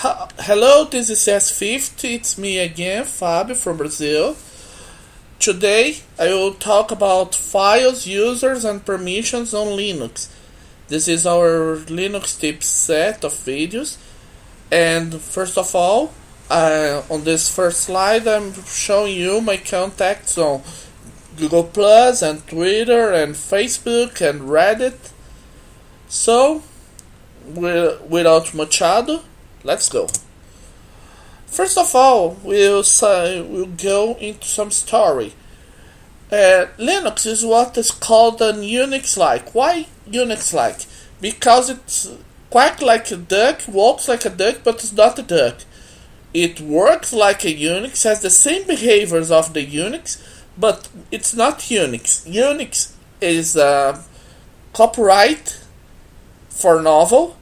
Hello, this is CS50. It's me again, Fabio from Brazil. Today I will talk about files, users, and permissions on Linux. This is our Linux tips set of videos. And first of all, on this first slide, I'm showing you my contacts on Google Plus and Twitter and Facebook and Reddit. So, without much ado, let's go. First of all, we'll go into some story. Linux is what is called an Unix-like. Why Unix-like? Because it's quacks like a duck, walks like a duck, but it's not a duck. It works like a Unix, has the same behaviors of the Unix, but it's not Unix. Unix is copyright for novel,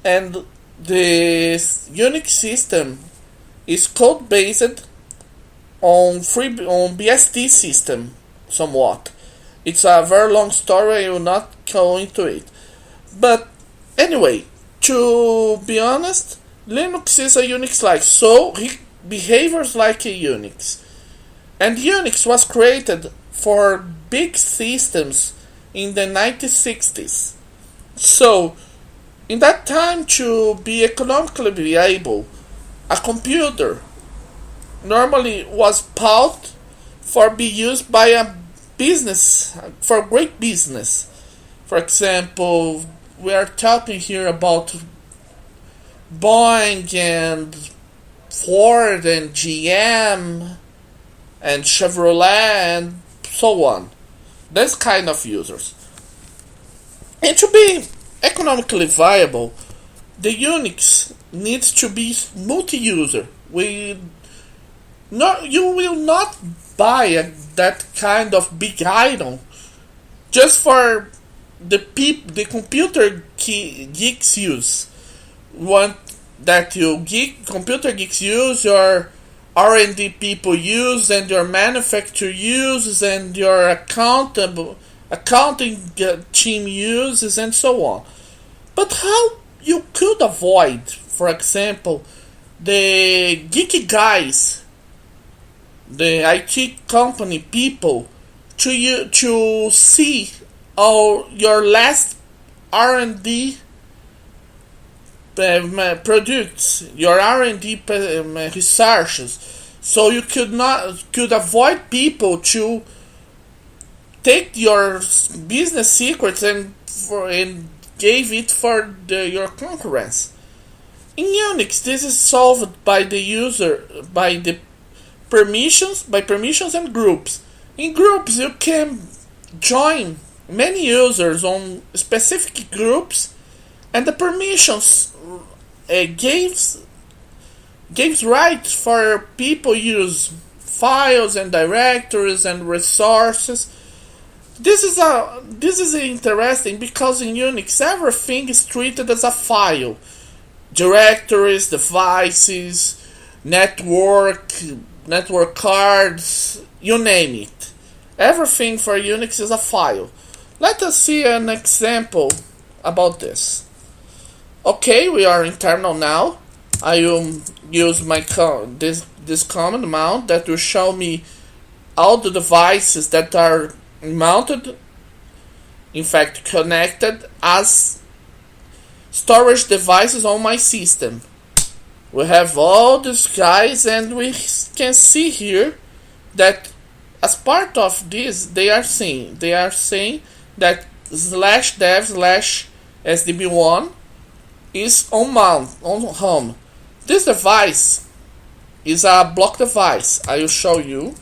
and the Unix system is code based on BSD system somewhat. It's a very long story, I will not go into it. But anyway, to be honest, Linux is a Unix-like, so it behaves like a Unix. And Unix was created for big systems in the 1960s. So, in that time, to be economically viable, a computer normally was bought for be used by a business, for great business. For example, we are talking here about Boeing and Ford and GM and Chevrolet and so on. This kind of users. And to be economically viable, the Unix needs to be multi-user. You will not buy that kind of big item just for the computer geeks use. Want that computer geeks use, your R&D people use, and your manufacturer uses, and your accounting team uses, and so on. But how you could avoid, for example, the geeky guys, the IT company people, to see your last R&D products, your R&D researches, so you could avoid people to take your business secrets and gave it for your concurrents. In Unix, this is solved by the user, by permissions and groups. In groups, you can join many users on specific groups, and the permissions gives rights for people use files and directories and resources. This is interesting because in Unix everything is treated as a file. Directories, devices, network cards, you name it. Everything for Unix is a file. Let us see an example about this. Okay, we are in terminal now. I will use this command mount that will show me all the devices that are mounted, in fact connected as storage devices on my system. We have all these guys, and we can see here that as part of this they are saying that /dev/sdb1 is on home. This device is a block device. I will show you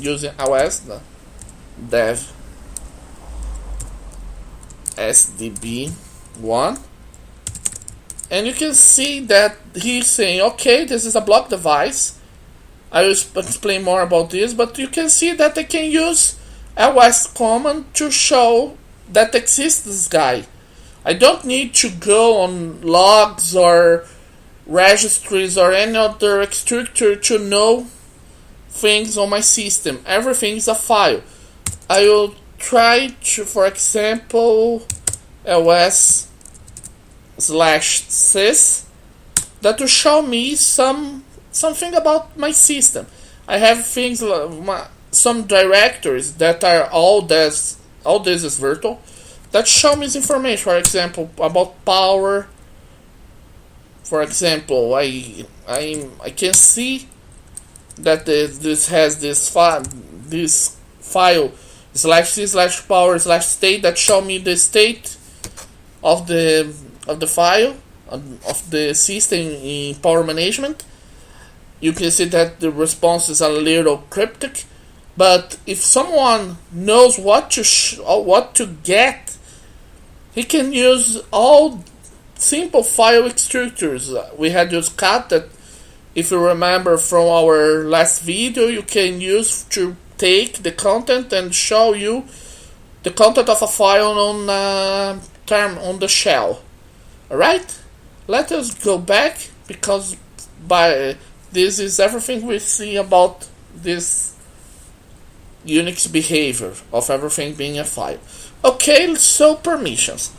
using OS dev sdb1, and you can see that he's saying, okay, this is a block device. I will explain more about this, but you can see that I can use ls command to show that exists this guy. I don't need to go on logs or registries or any other structure to know things on my system. Everything is a file. I will try to, for example, ls/sys that will show me something about my system. I have things like some directories that are all this is virtual, that show me this information. For example, about power. For example, I can see that this has this file /c/power/state that show me the state of the file of the system in power management. You can see that the response is a little cryptic, but if someone knows what to get, he can use all simple file structures. We had used cat that, if you remember from our last video, you can use to take the content and show you the content of a file on the shell. Alright? Let us go back, because this is everything we see about this Unix behavior of everything being a file. Okay, so permissions.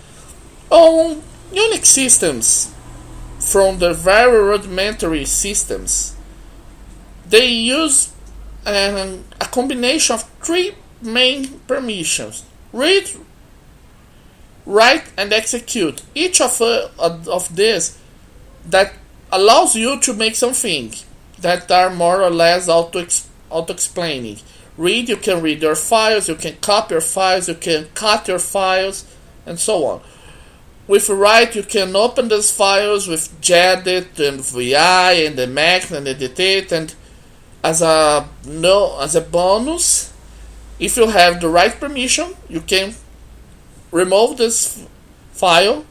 On Unix systems, from the very rudimentary systems, they use a combination of three main permissions: read, write, and execute. Each of these that allows you to make something that are more or less auto-explaining. Read, you can read your files, you can copy your files, you can cut your files, and so on. With write, you can open those files with gedit and vi and the max and edit it. And as a bonus, if you have the right permission, you can remove this file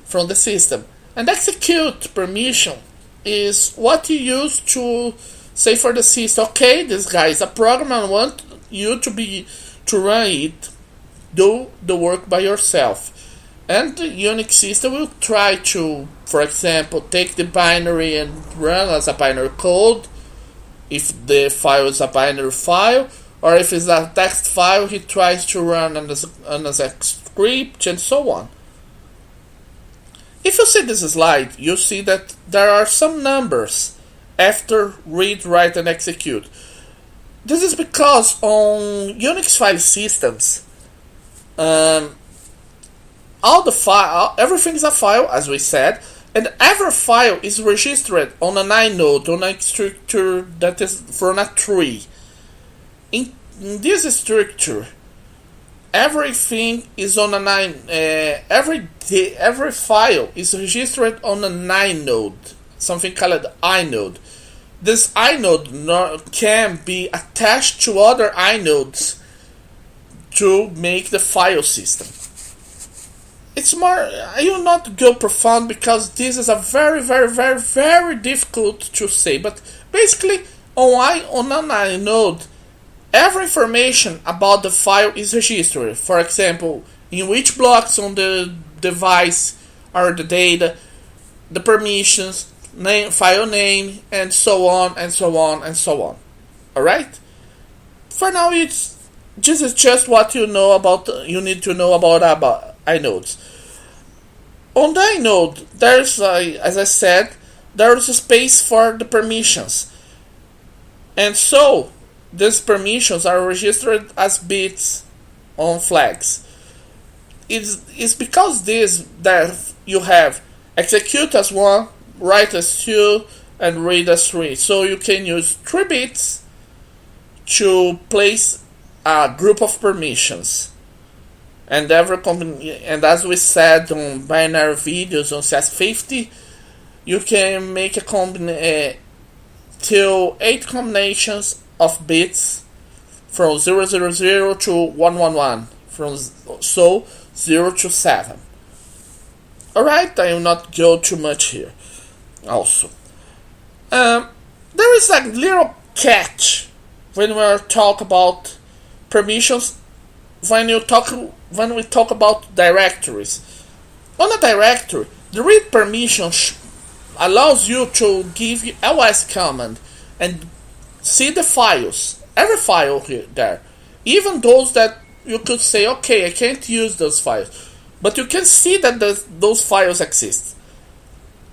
from the system. And execute permission is what you use to say for the system, okay, this guy is a program, I want you to run it, do the work by yourself. And the Unix system will try to, for example, take the binary and run as a binary code, if the file is a binary file, or if it's a text file, he tries to run as a script, and so on. If you see this slide, you see that there are some numbers after read, write, and execute. This is because on Unix file systems, everything is a file, as we said, and every file is registered on an inode, on a structure that is from a tree. In this structure, everything is on an every file is registered on an inode, something called inode. This inode can be attached to other inodes to make the file system. It's more, I will not go profound because this is a very, very, very, very difficult to say. But basically, on an inode, every information about the file is registered. For example, in which blocks on the device are the data, the permissions, file name, and so on, and so on, and so on. Alright? For now, this is just what you need to know about inodes. On the inode, there's, as I said, there's a space for the permissions. And so, these permissions are registered as bits on flags. It's because that you have execute as 1, write as 2, and read as 3. So you can use 3 bits to place a group of permissions. And as we said on binary videos on CS50, you can make till 8 combinations of bits from 000 to 111, from 0 to 7. Alright, I will not go too much here. Also, there is a little catch when we talk about permissions. When we talk about directories, on a directory, the read permission allows you to give ls command and see the files, every file there, even those that you could say, okay, I can't use those files, but you can see that those files exist.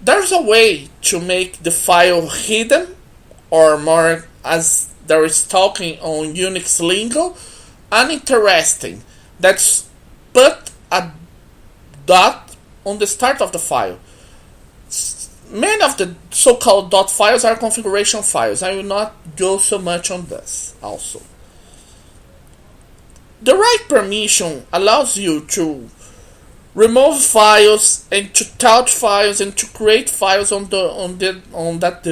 There's a way to make the file hidden, or more as there is talking on Unix lingo, uninteresting. That's put a dot on the start of the file. Many of the so-called dot files are configuration files. I will not go so much on this also. The right permission allows you to remove files and to touch files and to create files on that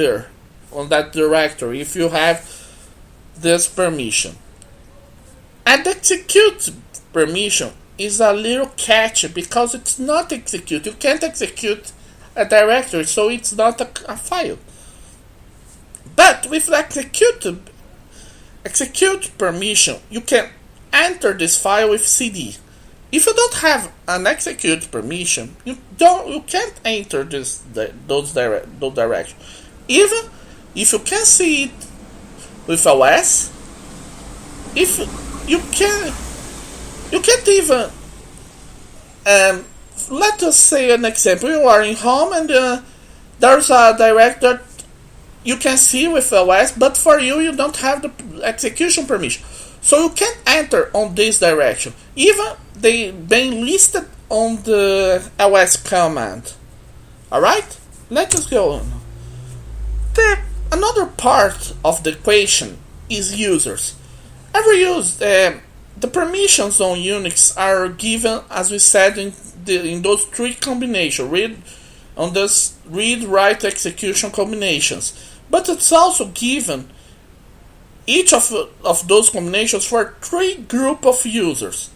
directory if you have this permission. And execute permission is a little catchy because it's not execute. You can't execute a directory, so it's not a file. But with execute permission, you can enter this file with cd. If you don't have an execute permission, you can't enter those directions. Even if you can see it with OS, if you can't even let us say an example. You are in home and there's a directory you can see with OS, but for you don't have the execution permission. So you can't enter on this direction. Even they being listed on the OS command. Alright? Let us go on. Another part of the equation is users. The permissions on Unix are given, as we said, in those three combinations. Read, write, execution combinations. But it's also given each of those combinations for three groups of users.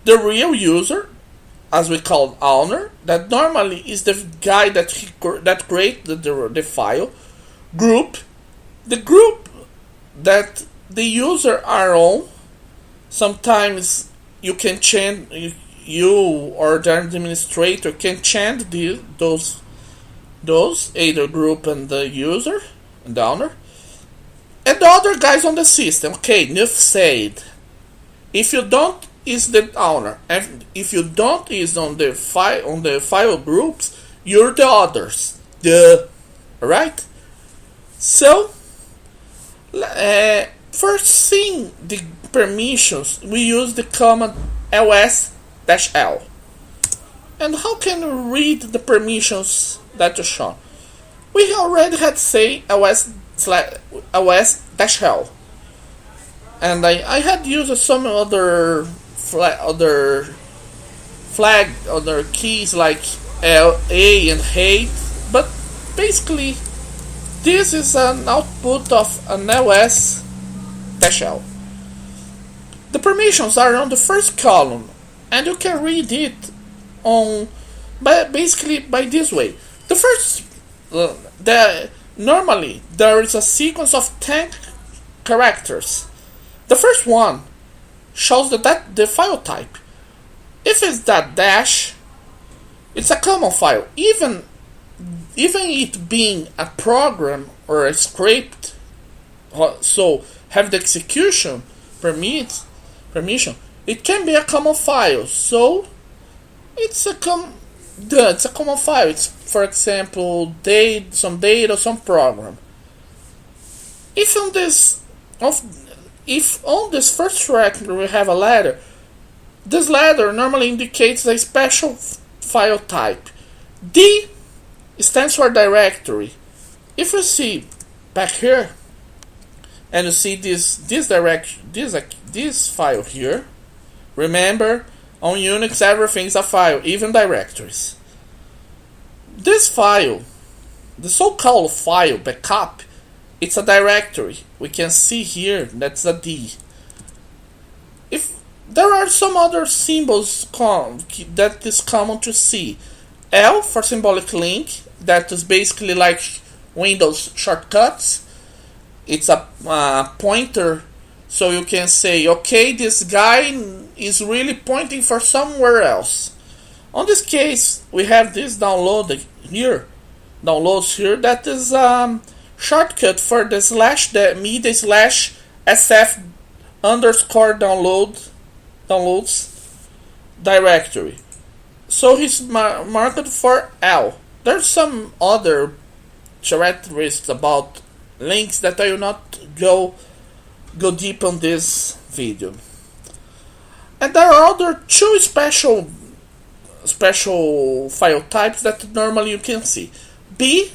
The real user, as we call owner, that normally is the guy that created the file. Group, the group that the user are on. Sometimes you can change, you or the administrator can change those either group and the user and the owner. And the other guys on the system. Okay, enough said. If you don't is the owner, and if you don't is on the file groups, you're the others. Alright? So for seeing the permissions, we use the command ls-l. And how can we read the permissions that are shown? We already had say ls-l. And I had used some other keys like L, A, and H, but basically this is an output of an ls-l. The permissions are on the first column, and you can read it by this way. The first, normally there is a sequence of 10 characters. The first one shows the file type. If it's that dash, it's a common file. Even it being a program or a script, so have the execution permission, it can be a common file. So it's a common file. It's, for example, some data, some program. If on this first track we have a ladder, this ladder normally indicates a special file type. D stands for directory. If you see back here, and you see this file here, remember, on Unix everything's a file, even directories. This file, the so-called file backup, it's a directory. We can see here that's a D. If there are some other symbols that is common to see. L for symbolic link, that is basically like Windows shortcuts. It's a pointer, so you can say, okay, this guy is really pointing for somewhere else. On this case, we have this downloads here, that is shortcut for the /media/sf _downloads directory. So he's marked for L. there's some other characteristics about links that I will not go deep on this video. And there are other two special file types that normally you can see: B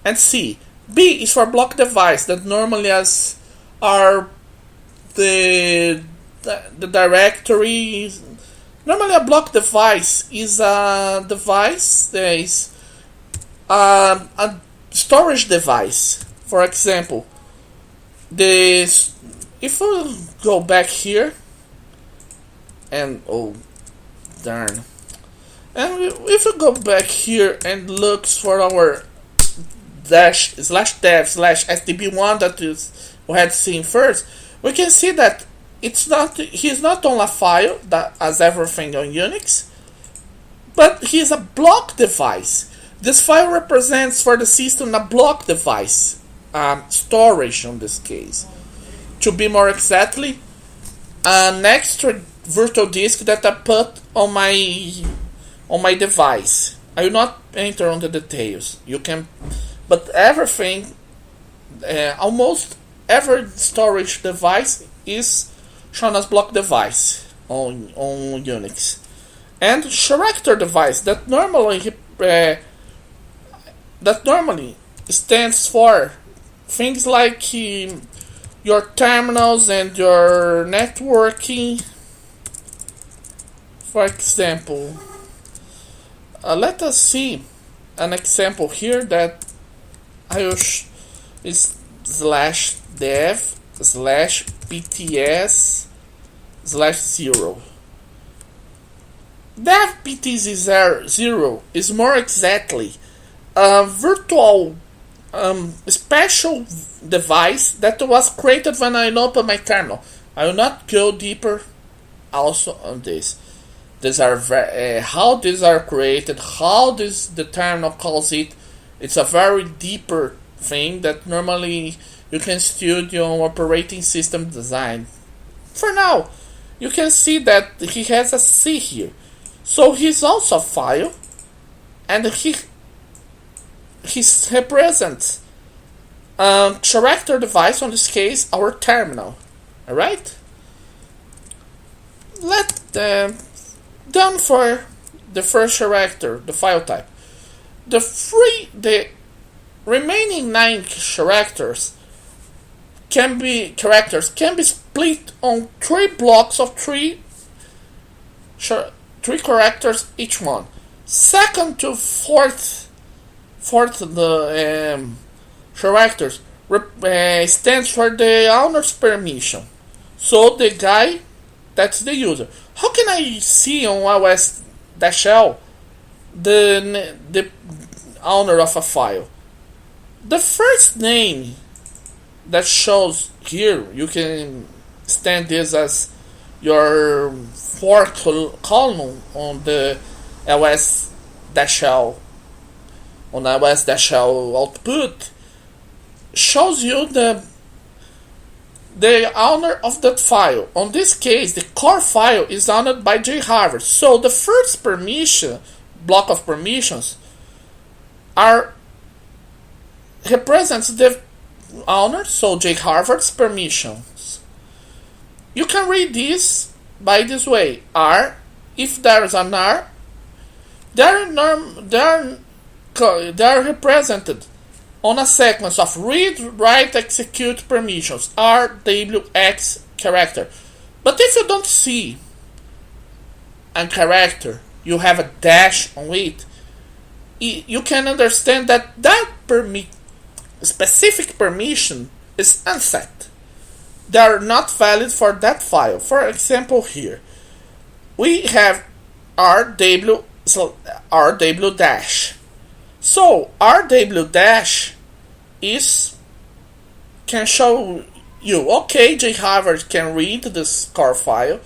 and C. B is for block device, that normally are the directories. Normally, a block device is a device that is a storage device. For example, if we go back here and and if we go back here and looks for our /dev/sdb1 that we had seen first, we can see that he's not on a file that as everything on Unix, but he's a block device. This file represents for the system a block device, storage in this case. To be more exactly, an extra virtual disk that I put on my device. I will not enter on the details. You can, but everything, almost every storage device is shown as block device on Unix, and character device that normally stands for things like your terminals and your networking. For example, let us see an example here that I will is /dev/pts/0. Dev pts0 is more exactly a virtual special device that was created when I opened my terminal. I will not go deeper also on this. These are how these are created, how the terminal calls it. It's a very deeper thing that normally you can study on operating system design. For now, you can see that he has a C here, so he's also a file, and he represents character device, on this case our terminal. All right. Done for the first character, the file type. The remaining 9 characters can be split on 3 blocks of 3 characters each one. Second to fourth the characters stands for the owner's permission. So the guy, that's the user. How can I see on OS-L the owner of a file? The first name that shows here, you can stand this as your 4th column on the OS-L output, shows you the owner of that file. On this case, the core file is owned by J. Harvard. So the first block of permissions represents the owner, so J. Harvard's permissions. You can read this by this way: R, if there is an R, they are represented on a sequence of read, write, execute permissions, R, W, X character. But if you don't see a character, you have a dash on it, you can understand that specific permission is unset. They are not valid for that file. For example, here we have RW dash. So RW dash can show you, okay, J. Harvard can read this core file,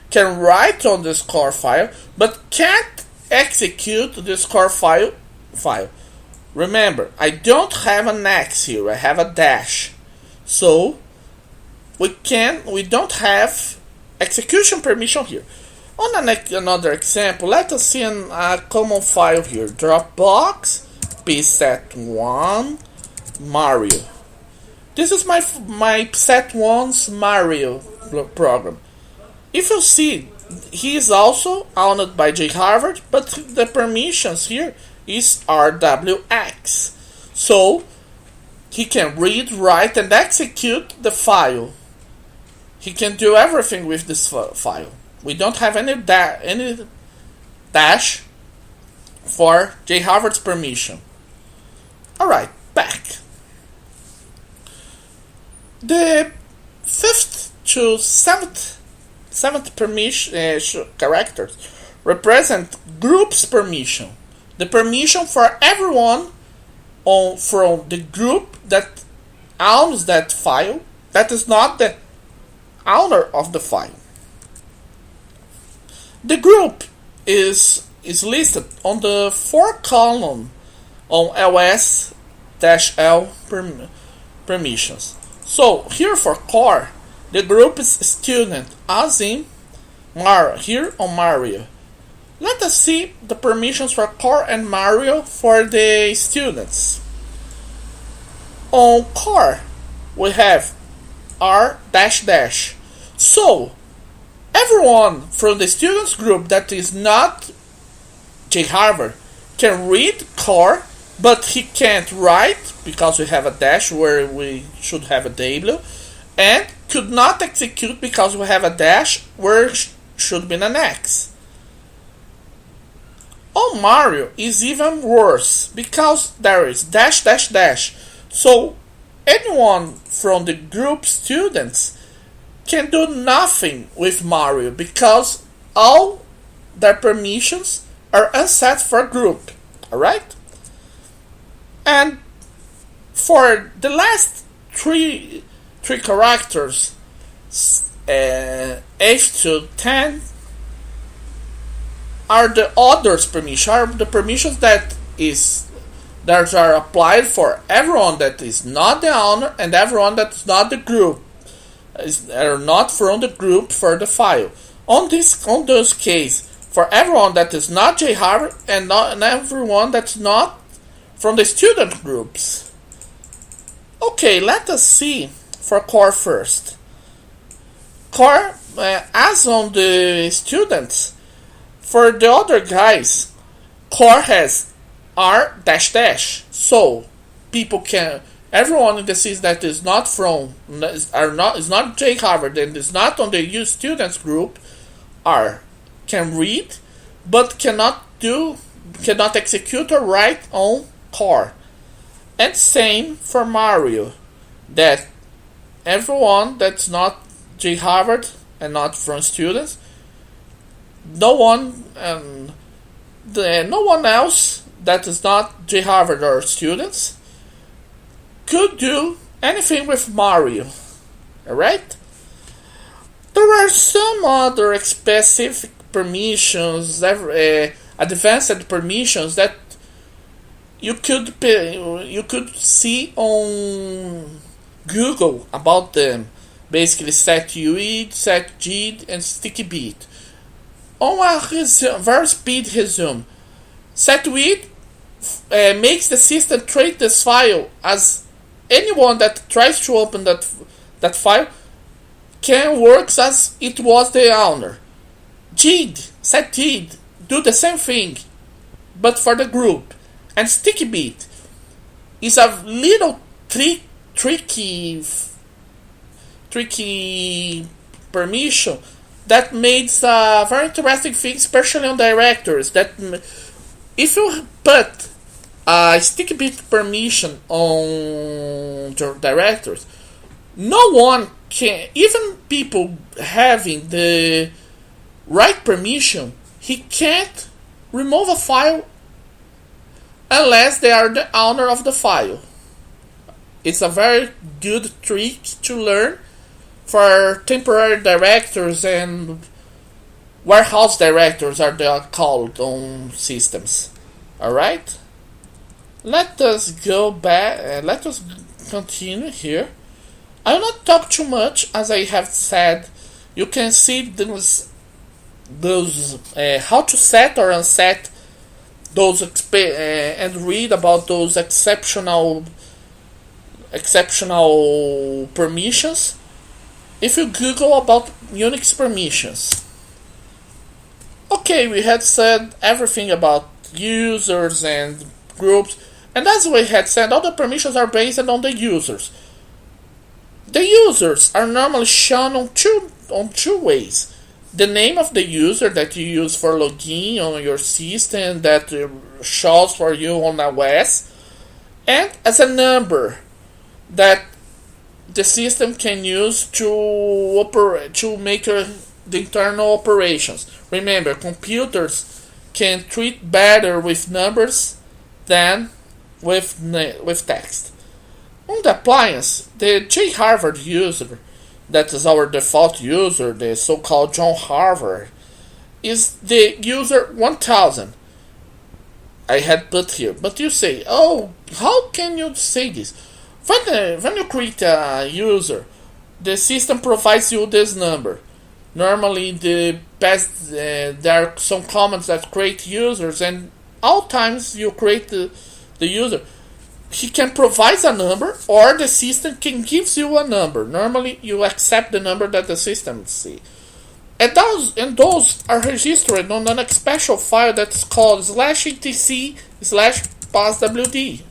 can write on this core file, but can't execute this core file. Remember, I don't have an X here, I have a dash. So we don't have execution permission here. On another example, let us see a common file here, Dropbox is set1 Mario. This is my set1's Mario program. If you see, he is also owned by J Harvard, but the permissions here is RWX. So he can read, write, and execute the file. He can do everything with this file. We don't have any dash for J Harvard's permission. Alright, back. The 5th to 7th permission characters represent group's permission. The permission for everyone from the group that owns that file that is not the owner of the file. The group is listed on the 4th column on ls-l permissions. So here for core, the group is student, as in here on Mario. Let us see the permissions for core and Mario for the students. On core, we have r dash dash. So everyone from the students group that is not J Harvard can read core, but he can't write because we have a dash where we should have a W, and could not execute because we have a dash where should be an X. On Mario is even worse because there is dash dash dash. So anyone from the group students can do nothing with Mario because all their permissions are unset for group. Alright? And for the last three characters, 8 to 10, are the others permission, are the permissions that are applied for everyone that is not the owner and everyone that is not the group, are not from the group for the file. On those case, for everyone that is not J Harvard and everyone that's not from the student groups. Okay, let us see for core first. Core, as on the students, for the other guys, core has r dash dash. So people can, everyone in the system that is not from, is not J Harvard and is not on the U students group, can read, but cannot execute or write on core. And same for Mario, that everyone that's not J Harvard and not from students, no one else that is not J Harvard or students could do anything with Mario. Alright? There are some other specific permissions, advanced permissions that you could see on Google about them. Basically, set UID, set GID, and sticky bit. On a very speed resume, set UID makes the system treat this file as anyone that tries to open that file can work as it was the owner. GID, set GID, do the same thing, but for the group. And sticky bit is a little tricky permission that makes a very interesting thing, especially on directories. That if you put a sticky bit permission on directories, no one can, even people having the right permission, he can't remove a file unless they are the owner of the file. It's a very good trick to learn for temporary directors and warehouse directors are they called on systems. Alright? Let us go back, let us continue here. I will not talk too much, as I have said. You can see those how to set or unset and read about those exceptional permissions if you Google about Unix permissions. Okay, we had said everything about users and groups, and as we had said, all the permissions are based on the users. The users are normally shown on two ways. The name of the user that you use for login on your system that shows for you on OS, and as a number that the system can use to make the internal operations. Remember, computers can treat better with numbers than with text. On the appliance, the J Harvard user, that is our default user, the so-called John Harvard, is the user 1000. I had put here, but you say, oh, how can you say this? When you create a user, the system provides you this number. Normally, there are some commands that create users, and all times you create the user, he can provide a number, or the system can give you a number. Normally, you accept the number that the system sees. And those are registered on a special file that's called /etc/passwd.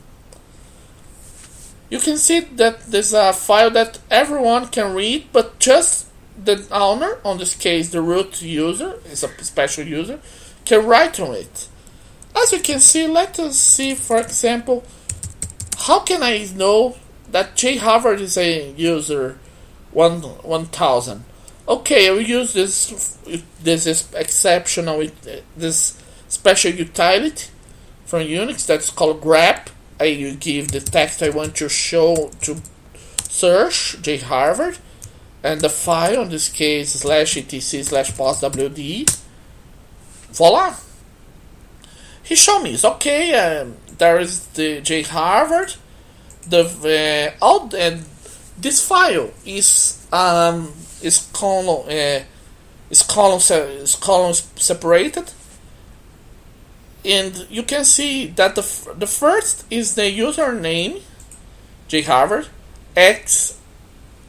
You can see that there's a file that everyone can read, but just the owner, on this case the root user, is a special user, can write on it. As you can see, let us see, for example, how can I know that J Harvard is a user 1000? Okay, I will use this exceptional, this special utility from Unix that's called grep. I give the text I want to search J Harvard, and the file, in this case /etc/passwd. Voila! He showed me. It's okay. There is the J Harvard. And this file is column separated, and you can see that the first is the username J Harvard X,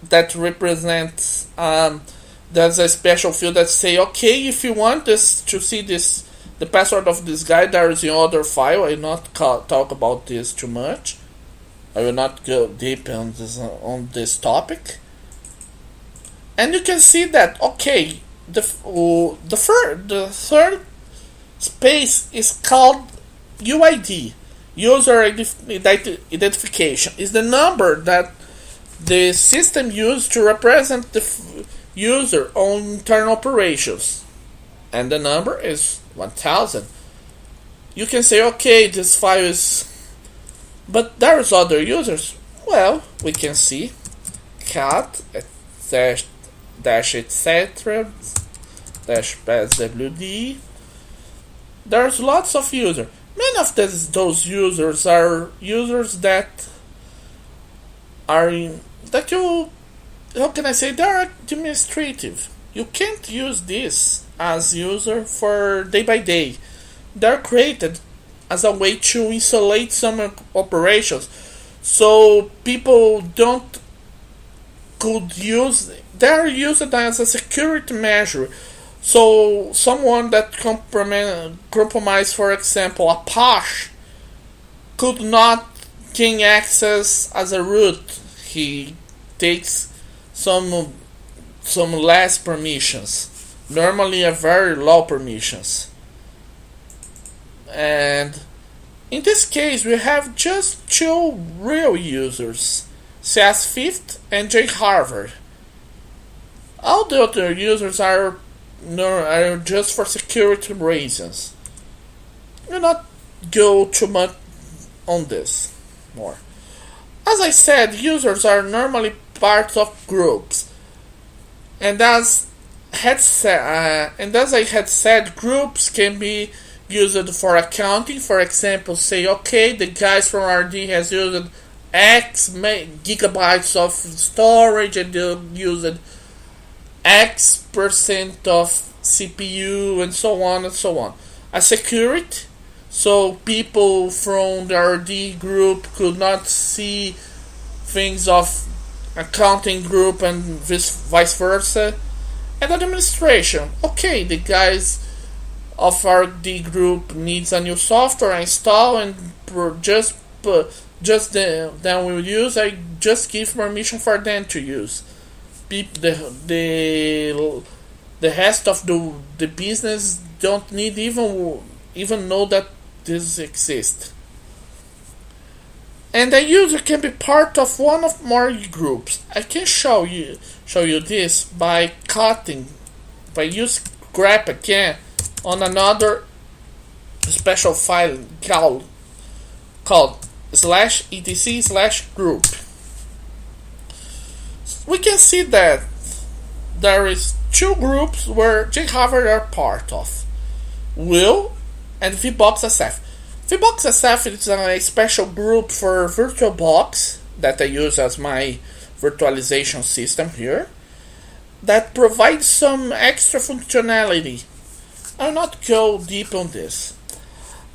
that represents there's a special field that say, okay, if you want this to see this, the password of this guy, there is the other file. I will not talk about this too much. I will not go deep on this topic. And you can see that, okay, the third space is called UID, user identification. Is the number that the system used to represent the user on internal operations, and the number is 1000. You can say, okay, this file is, but there's other users. Well, we can see cat -etc/passwd. There's lots of users. Many of those users are users that you, how can I say, they're administrative. You can't use this as user for day by day. They're created as a way to isolate some operations, so people they're used as a security measure. So someone that compromise, for example, Apache, could not gain access as a root. He takes some less permissions, normally a very low permissions. And in this case, we have just two real users, CS50 and J Harvard. All the other users are just for security reasons. We'll not go too much on this more. As I said, users are normally part of groups, and as I had said, groups can be used for accounting. For example, say, okay, the guys from RD has used X gigabytes of storage, and they used X% of CPU, and so on and so on. A security so people from the RD group could not see things of accounting group and vice versa. And administration, okay, the guys of RD group needs a new software install and then we'll use. I just give permission for them to use. The rest of the business don't need even know that this exists. And a user can be part of one of more groups. I can show you this by use grep again on another special file called /etc/group. We can see that there is two groups where jharvard are part of, Will and VBox VBox is a special group for VirtualBox that I use as my virtualization system here that provides some extra functionality. I'll not go deep on this.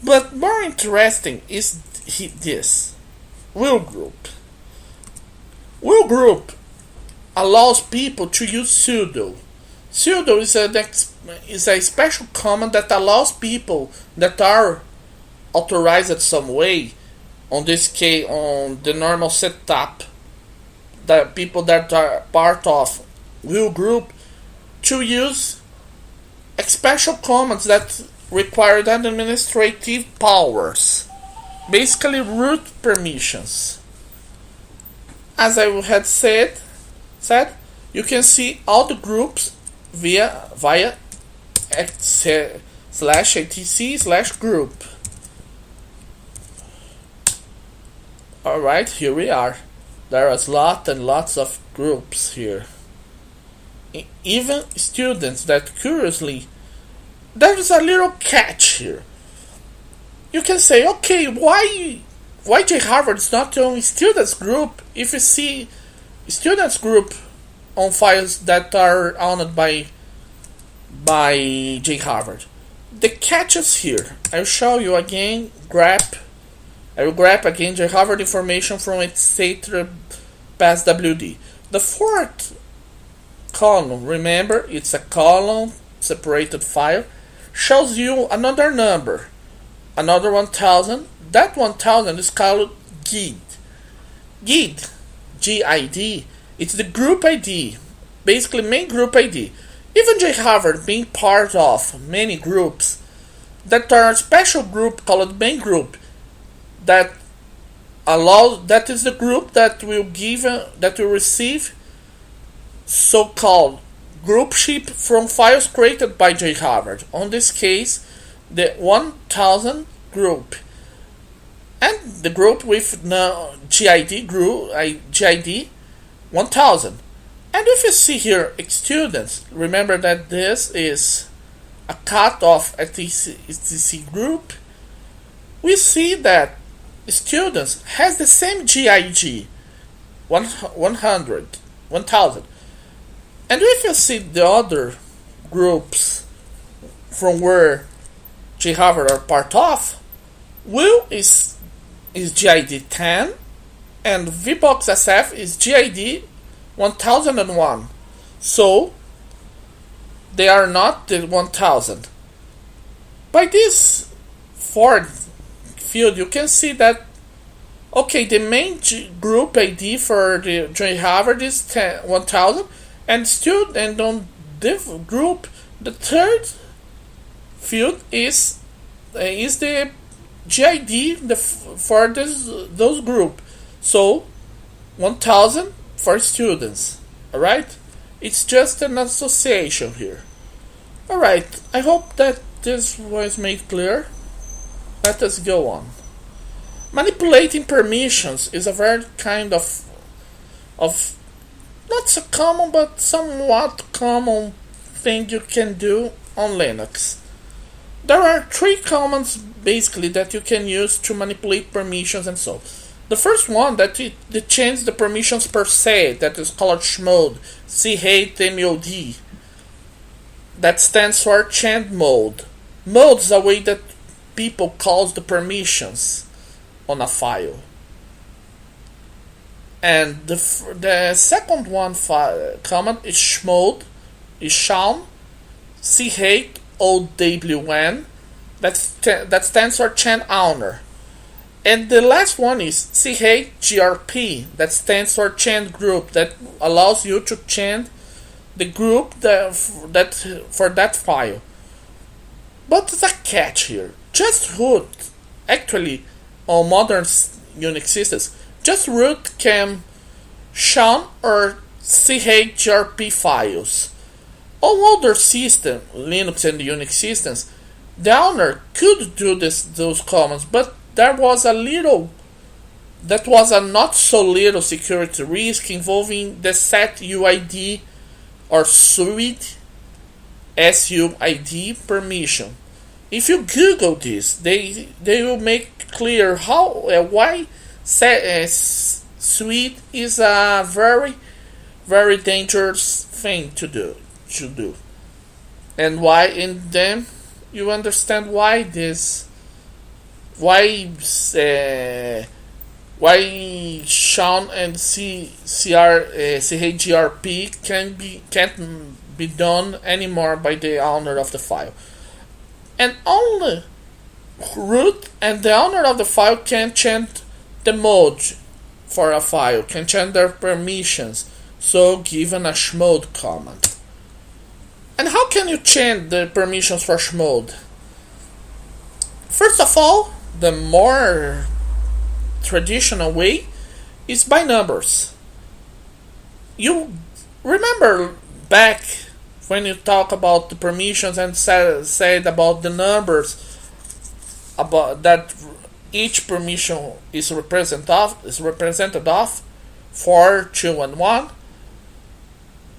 But more interesting is this. Will Group. Will Group allows people to use sudo. Sudo is a special command that allows people that are authorized some way, on this case on the normal setup, the people that are part of Will Group, to use special commands that require administrative powers, basically root permissions. As I had said, you can see all the groups via /etc/group. Alright, here we are. There is lots and lots of groups here. Even students that curiously, there is a little catch here. You can say, okay, why jharvard is not only students group if you see students group on files that are owned by jharvard. The catch is here. I'll show you again. I will grab again jharvard information from etc passwd. The fourth column, remember, it's a column separated file, shows you another number, another 1000. That 1000 is called GID. GID, G-I-D, it's the group ID, basically main group ID. Even jharvard being part of many groups that are a special group called main group, that is the group that will receive so-called group ship from files created by jharvard. On this case, the 1000 group, and the group with GID 1000. And if you see here students, remember that this is a cut off etc group. We see that students has the same GIG 1000. And if you see the other groups from where jharvard are part of, Will is GID 10 and VBox is GID 1001. So they are not the 1000. By this fourth field, you can see that okay, the main group ID for the jharvard is 1000, and on this group, the third field is the GID for those group. So 1000 for students. Alright? It's just an association here. Alright, I hope that this was made clear. Let us go on. Manipulating permissions is a very kind of not so common but somewhat common thing you can do on Linux. There are three commands basically that you can use to manipulate permissions and so. The first one that changes the permissions per se, that is called chmod, that stands for change mode. Mode is a way that people calls the permissions on a file. And the second one command is chmod, is shawn, CHOWN, that stands for chain owner. And the last one is CHGRP, that stands for chain group, that allows you to chain the group for that file. But there's a catch here. Just root, actually, on modern Unix systems, just root can shawn or CHGRP files. On older systems, Linux and Unix systems, the owner could do those commands, but that was a not so little security risk involving the set UID or suid SUID permission. If you Google this, they will make clear why suid is a very, very dangerous thing to do, and why in them you understand why shawn and CHGRP can't be done anymore by the owner of the file, and only root and the owner of the file can change the mode for a file, can change their permissions, so given a chmod command. And how can you change the permissions for chmod? First of all, the more traditional way is by numbers. You remember back when you talk about the permissions and said about the numbers, about that each permission is represented of 4, 2, and 1.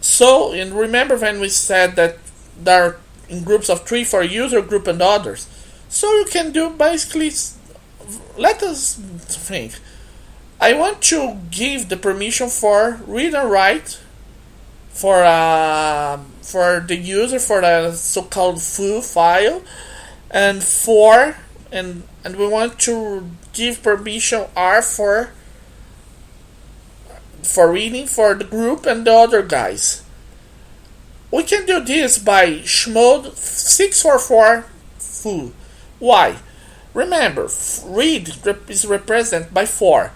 So, and remember when we said that there are in groups of 3 for user group and others. So you can do basically, let us think. I want to give the permission for read and write for the user for the so-called foo file, and we want to give permission R for reading for the group and the other guys. We can do this by chmod 644 foo. Why? Remember, read is represented by 4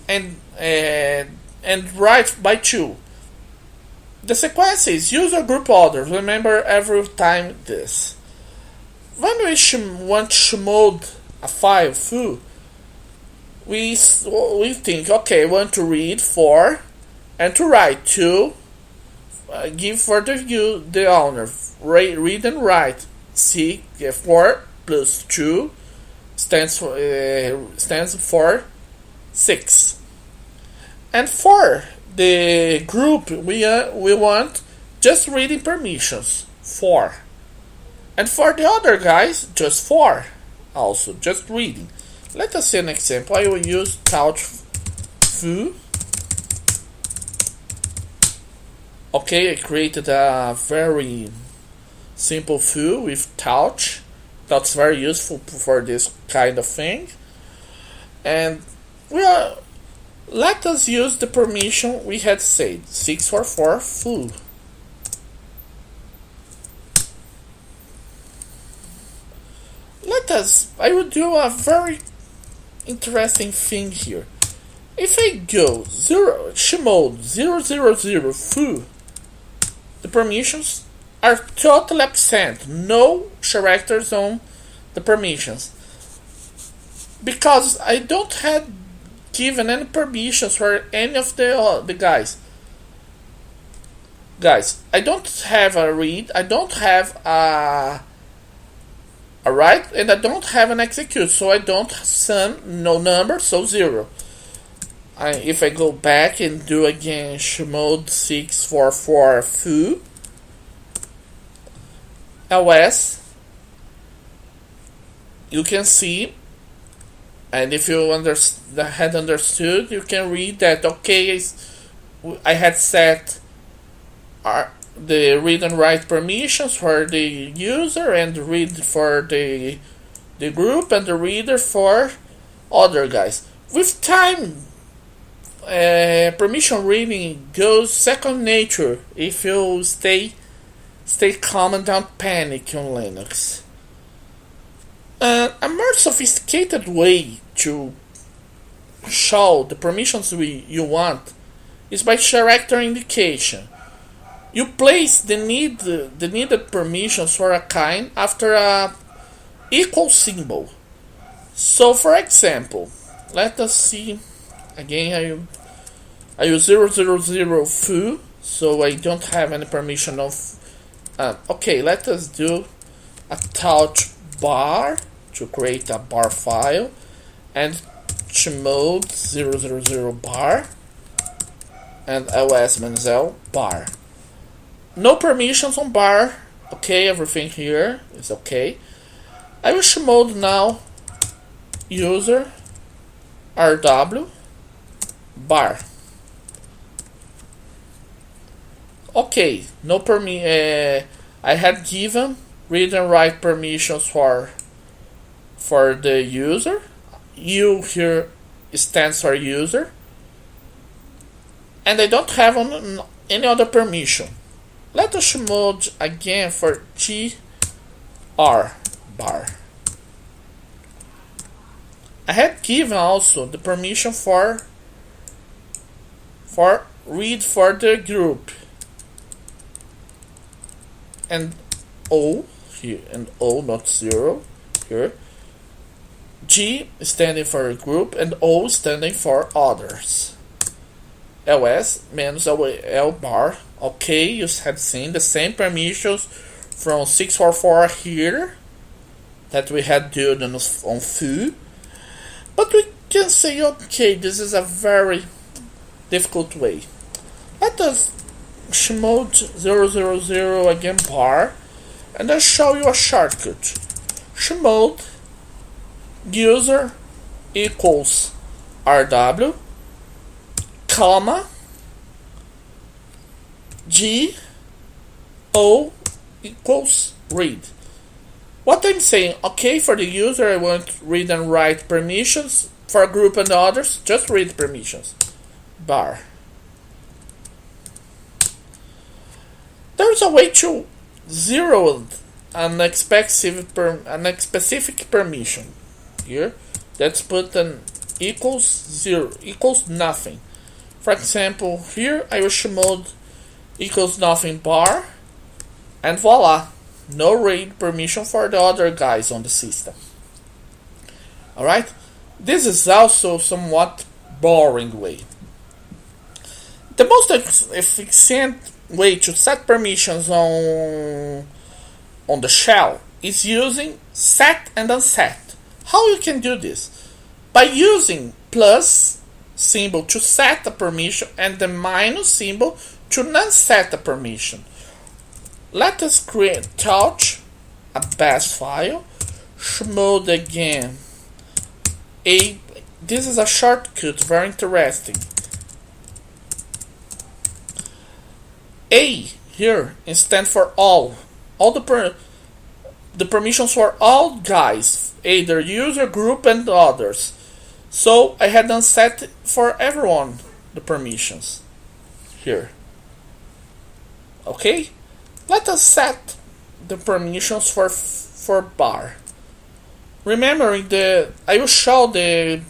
and write by 2. The sequence is user group others. Remember every time this. When we want to chmod a file foo, we think, okay, I want to read 4 and to write 2. Give for the owner read and write. See, 4 plus 2 stands for 6. And for the group, we want just reading permissions 4. And for the other guys, just 4. Also, just reading. Let us see an example. I will use touch foo. Okay, I created a very simple foo with touch. That's very useful for this kind of thing. And let us use the permission we had said, 644 foo. I will do a very interesting thing here. If I go chmod 000 foo, the permissions are totally absent, no characters on the permissions, because I don't have given any permissions for any of the guys. I don't have a read, I don't have a write, and I don't have an execute, so I don't sum no number, so 0. If I go back and do again chmod 644 foo ls, you can see, and if you had understood, you can read that, okay, I had set the read and write permissions for the user and read for the the group and the reader for other guys. With time, permission reading goes second nature if you stay calm and don't panic on Linux. A more sophisticated way to show the permissions you want is by character indication. You place the needed permissions for a kind after a equal symbol. So, for example, let us see again. I use 000 foo, so I don't have any permission of. Okay, let us do a touch bar to create a bar file and chmod 000 bar and ls-l bar. No permissions on bar. Okay, everything here is okay. I will chmod now user rw bar. Okay, no I had given read and write permissions for the user. U here stands for user, and I don't have any other permission. Let us chmod again for gr bar. I had given also the permission for read for the group, and O here, and O not 0 here. G standing for group and O standing for others. ls means l bar. Okay, you have seen the same permissions from 644 here that we had done on foo, but we can say, okay, this is a very difficult way. Let us chmod 000 again bar, and I'll show you a shortcut. Chmod user equals rw, comma, g o equals read. What I'm saying, okay, for the user I want read and write permissions, for group and others, just read permissions. Bar. There's a way to zero an specific permission. Here, let's put an equals 0, equals nothing. For example, here I will chmod equals nothing bar, and voila, no read permission for the other guys on the system. Alright, this is also somewhat boring way. The most efficient way to set permissions on the shell is using set and unset. How you can do this? By using plus symbol to set a permission and the minus symbol to non-set a permission. Let us create touch a bash file, chmod again. This is a shortcut, very interesting. A here stands for all the permissions for all guys, either user, group, and others. So I had unset for everyone the permissions here. Okay, let us set the permissions for bar. Remembering I will show the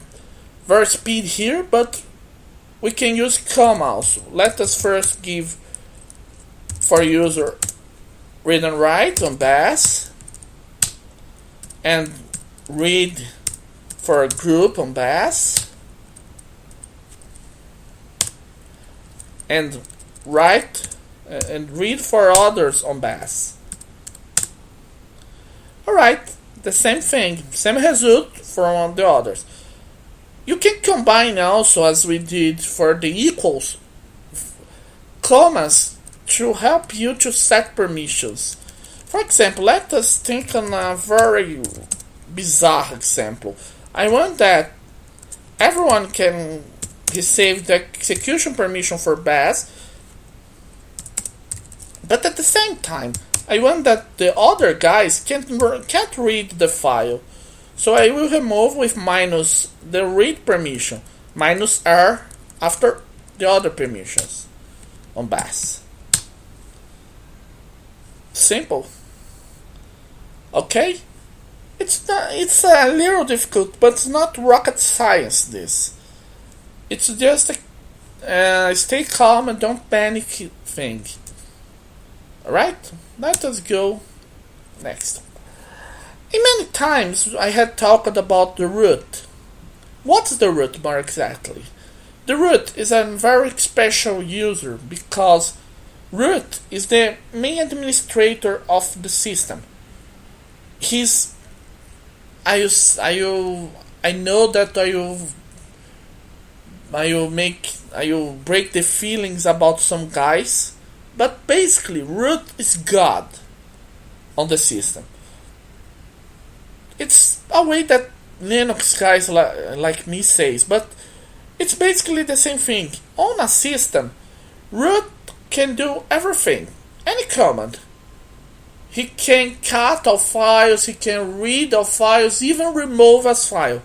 var speed here, but we can use comma also. Let us first give for user read and write on bash, and read for a group on bash, and write and read for others on bash. Alright, the same thing, same result from the others. You can combine also, as we did for the equals, commas to help you to set permissions. For example, let us think on a very bizarre example. I want that everyone can receive the execution permission for bash, but at the same time, I want that the other guys can't read the file. So I will remove with minus the read permission, minus R after the other permissions on bash. Simple. Okay? It's a little difficult, but it's not rocket science this. It's just a stay calm and don't panic thing. Alright? Let us go next. In many times I had talked about the root. What's the root more exactly? The root is a very special user because root is the main administrator of the system. I know that I will break the feelings about some guys, but basically root is God on the system. It's a way that Linux guys like me says, but it's basically the same thing. On a system, root can do everything, any command. He can cut all files, he can read all files, even remove a file.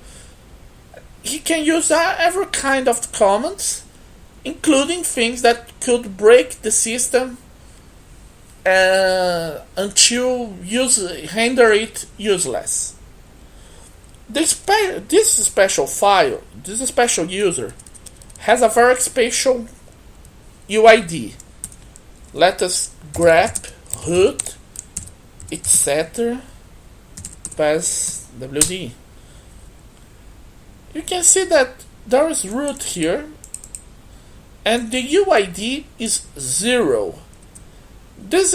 He can use every kind of commands, including things that could break the system until render it useless. This special file, this special user, has a very special UID. Let us grep root etc. pass wd. You can see that there is root here, and the UID is 0. This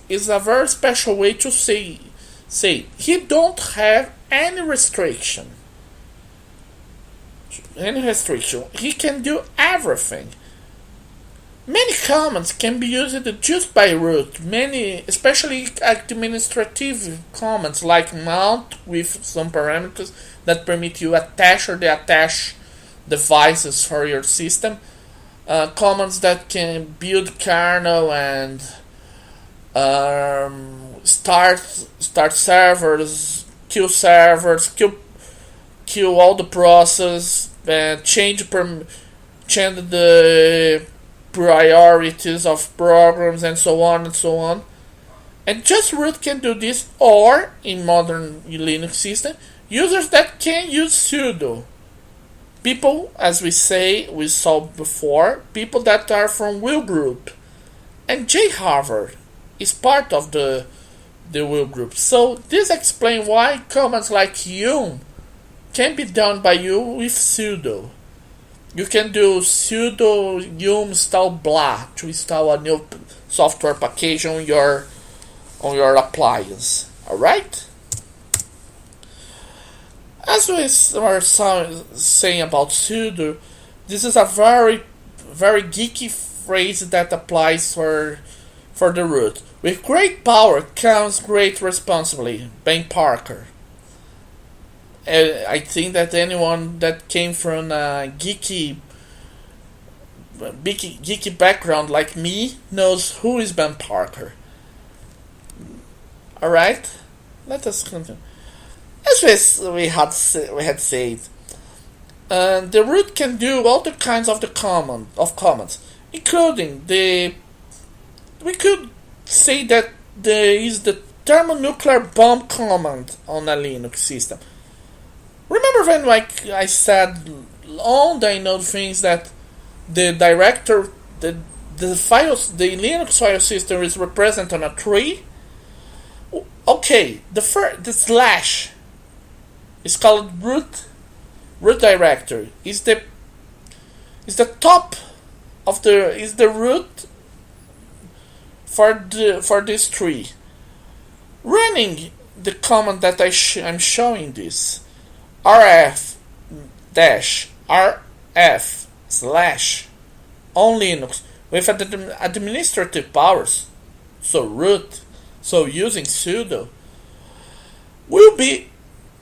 is a very special way to say he don't have any restriction. He can do everything. Many commands can be used just by root. Many, especially administrative commands like mount with some parameters that permit you attach or deattach devices for your system. Commands that can build kernel and start servers, kill all the process, and change the priorities of programs and so on and so on. And just root can do this, or in modern Linux system, users that can use sudo. People, as we saw before, people that are from will group. And jharvard is part of the will group. So this explains why commands like yum can be done by you with sudo. You can do sudo yum install blah to install a new software package on your appliance. Alright? As we were saying about sudo, this is a very, very geeky phrase that applies for the root. With great power comes great responsibility. Ben Parker. I think that anyone that came from a geeky background like me knows who is Ben Parker. Alright? Let us continue. As we had said, the root can do all the kinds of commands, including we could say that there is the thermonuclear bomb command on a Linux system. Remember when I said on the inode things that the director, the files, the Linux file system is represented on a tree? Okay, the slash is called root directory. Is the top of the root for this tree. Running the command that I'm showing this rf / on Linux with administrative powers, so root, so using sudo, will be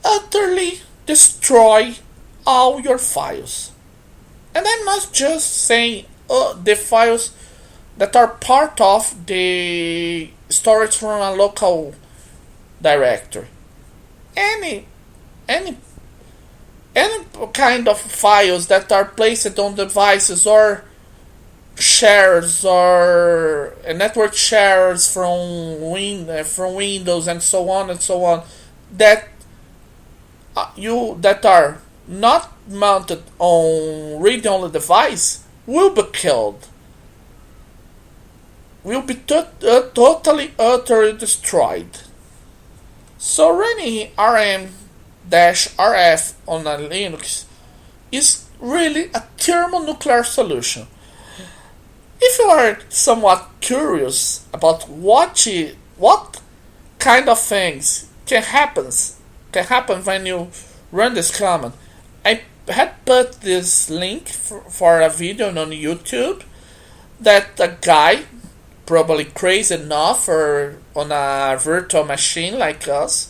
utterly destroy all your files. And I'm not just saying the files that are part of the storage from a local directory. Any any any kind of files that are placed on devices or shares or network shares from Windows and so on that that are not mounted on read-only device will be killed, will be totally utterly destroyed. So running rm-rf on a Linux is really a thermonuclear solution. If you are somewhat curious about what kind of things can happen when you run this command, I had put this link for a video on YouTube that a guy, probably crazy enough or on a virtual machine like us,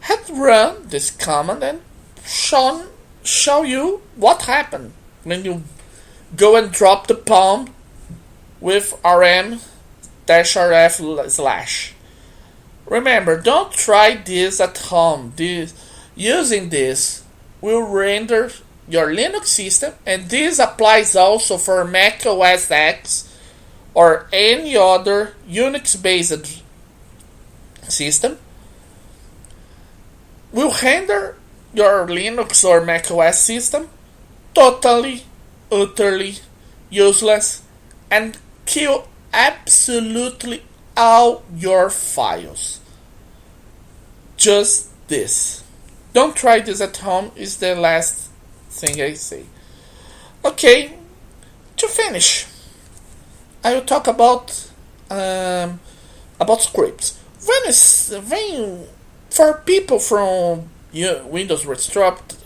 had run this command and show you what happened when you go and drop the palm with rm-rf/. Remember, don't try this at home. Using this will render your Linux system, and this applies also for Mac OS X or any other Unix-based system, will render your Linux or Mac OS system totally, utterly useless and kill absolutely all your files. Just this. Don't try this at home is the last thing I say. Okay, to finish, I will talk about scripts. For people from Windows retrospect,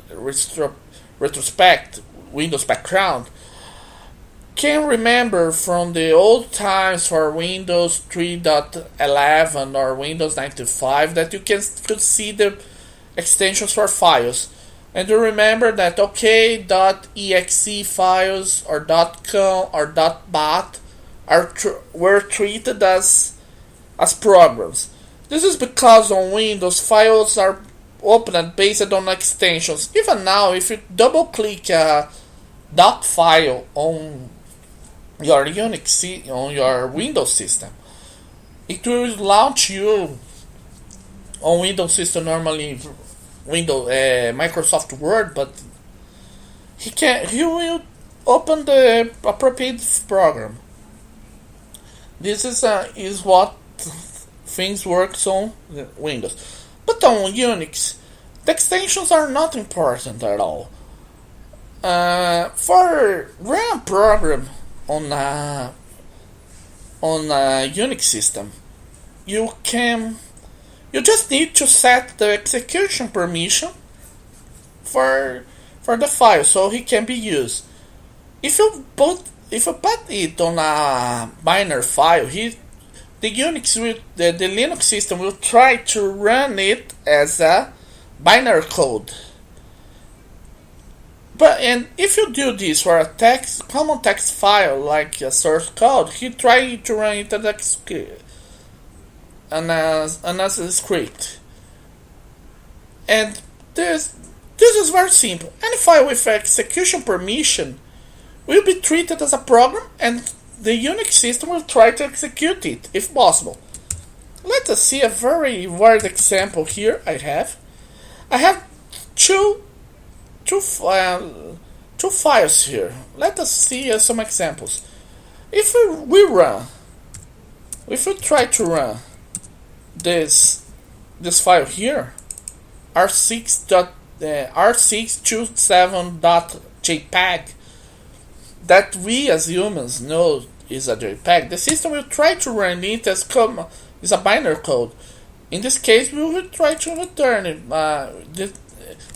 Windows background, can remember from the old times for Windows 3.11 or Windows 95 that you could see the extensions for files. And you remember that .exe files or .com or .bat were treated as programs. This is because on Windows files are opened based on extensions. Even now, if you double click a .dot file on your Unix on your Windows system, it will launch you on Windows system normally Microsoft Word, but he will open the appropriate program. This is what things works on Windows. But on Unix, the extensions are not important at all. For run a program on a Unix system, you just need to set the execution permission for the file so it can be used. If you put it on a binary file, the Linux system will try to run it as a binary code. And if you do this for a common text file like a source code, he tries to run it as a script. And this is very simple. Any file with execution permission will be treated as a program, and the Unix system will try to execute it if possible. Let us see a very word example here. I have two files here. Let us see some examples. If we try to run this file here, r627.jpg, that we as humans know is a JPEG, the system will try to run it as a binary code. In this case, we will try to return it.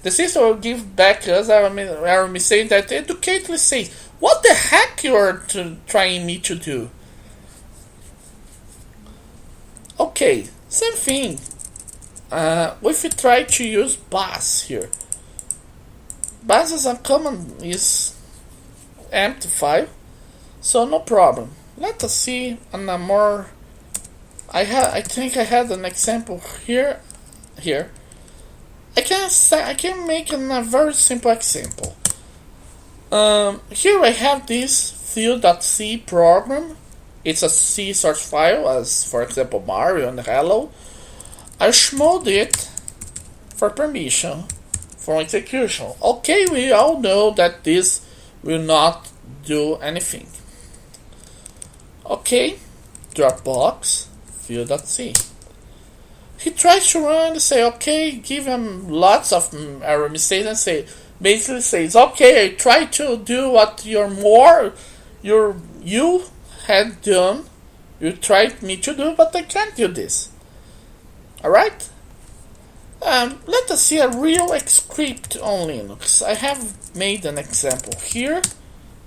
The system will give back us a message that educatedly says, "What the heck you are trying me to do?" Okay, same thing. If we try to use bus here, bus is empty file, so no problem. Let us see on a more. I think I had an example here. I can make a very simple example. Here I have this field.c program. It's a C source file, as for example Mario and Hello. I shmode it for permission for execution. Okay, we all know that this will not do anything. Okay, Dropbox field.c. He tries to run and say, okay, give him lots of error mistakes and say, basically says, okay, I try to do what you had done, you tried me to do, but I can't do this. Alright? Let us see a real script on Linux. I have made an example here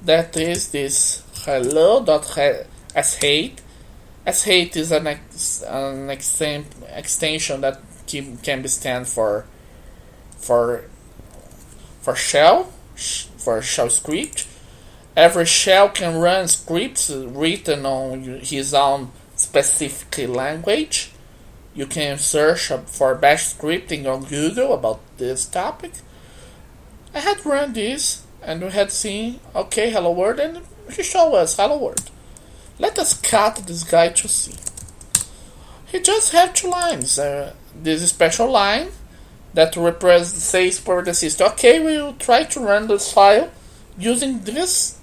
that is this hello.sh. Sh is an extension that can be stand for shell script. Every shell can run scripts written on his own specific language. You can search for bash scripting on Google about this topic. I had run this and we had seen, okay, hello world, and he showed us hello world. Let us cut this guy to see. He just have 2 lines. This special line that says for the system, okay, we will try to run this file using this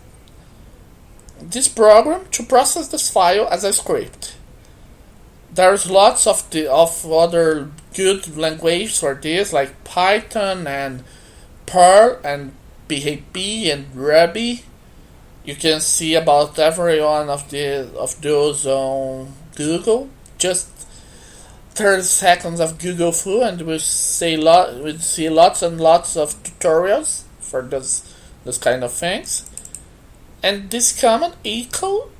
program to process this file as a script. There's lots of other good languages for this, like Python and Perl and PHP and Ruby. You can see about every one of those on Google. Just 30 seconds of Google Foo, and we'll see lots and lots of tutorials for this kind of things. And this command equal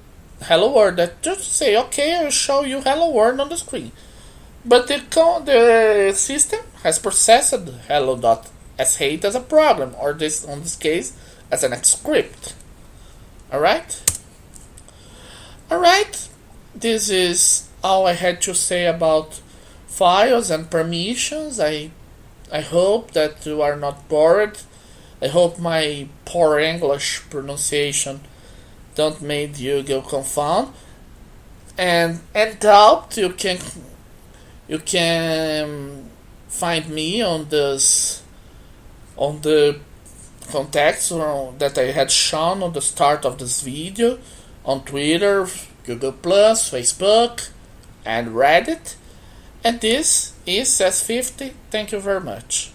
hello world that just say, okay, I'll show you hello world on the screen. But the system has processed hello.sh as a program, or this on this case as an script. Alright, this is all I had to say about files and permissions. I hope that you are not bored. I hope my poor English pronunciation don't make you go confound. And doubt you can find me on the contacts that I had shown on the start of this video on Twitter, Google+, Facebook, and Reddit. And this is CS50. Thank you very much.